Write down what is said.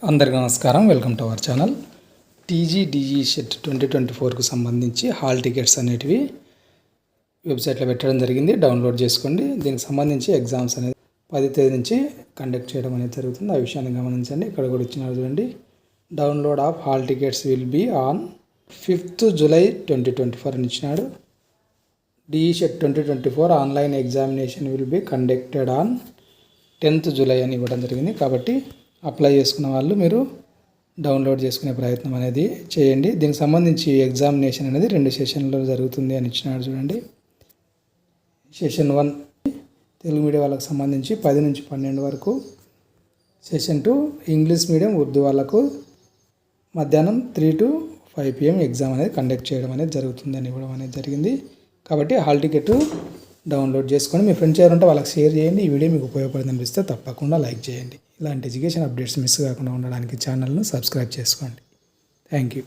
అందరికీ నమస్కారం. Welcome to our channel. TGDE set 2024కు సంబంధించి హాల్ టికెట్స్ అనేటివి వెబ్సైట్లో పెట్టడం జరిగింది. డౌన్లోడ్ చేసుకోండి. దీనికి సంబంధించి ఎగ్జామ్స్ అనేది 10 తేదీ నుంచి కండక్ట్ చేయడం అనేది జరుగుతుంది. ఆ విషయాన్ని గమనించండి. ఇక్కడ కూడా ఇచ్చినారు చూడండి. Download of hall tickets will be on 5th July 2024 అని ఇచ్చినాడు. DE set 2024 online examination will be conducted on 10th July అని ఇవ్వడం జరిగింది. కాబట్టి అప్లై చేసుకున్న వాళ్ళు మీరు డౌన్లోడ్ చేసుకునే ప్రయత్నం అనేది చేయండి. దీనికి సంబంధించి ఎగ్జామినేషన్ అనేది 2 సెషన్లో జరుగుతుంది అని ఇచ్చినాడు చూడండి. సెషన్ 1 తెలుగు మీడియం వాళ్ళకు సంబంధించి 10 నుంచి 12 వరకు, సెషన్ 2 ఇంగ్లీష్ మీడియం ఉర్దూ వాళ్ళకు మధ్యాహ్నం 3 to 5 PM ఎగ్జామ్ అనేది కండక్ట్ చేయడం అనేది జరుగుతుంది అని ఇవ్వడం అనేది జరిగింది. కాబట్టి హాల్ టికెట్ డౌన్లోడ్ చేసుకొని మీ ఫ్రెండ్స్ ఎవరుంటే వాళ్ళకి షేర్ చేయండి. ఈ వీడియో మీకు ఉపయోగపడింది అనిపిస్తే తప్పకుండా లైక్ చేయండి. ఇలాంటి ఎడ్యుకేషన్ అప్డేట్స్ మిస్ కాకుండా ఉండడానికి ఛానల్ను సబ్స్క్రైబ్ చేసుకోండి. Thank you.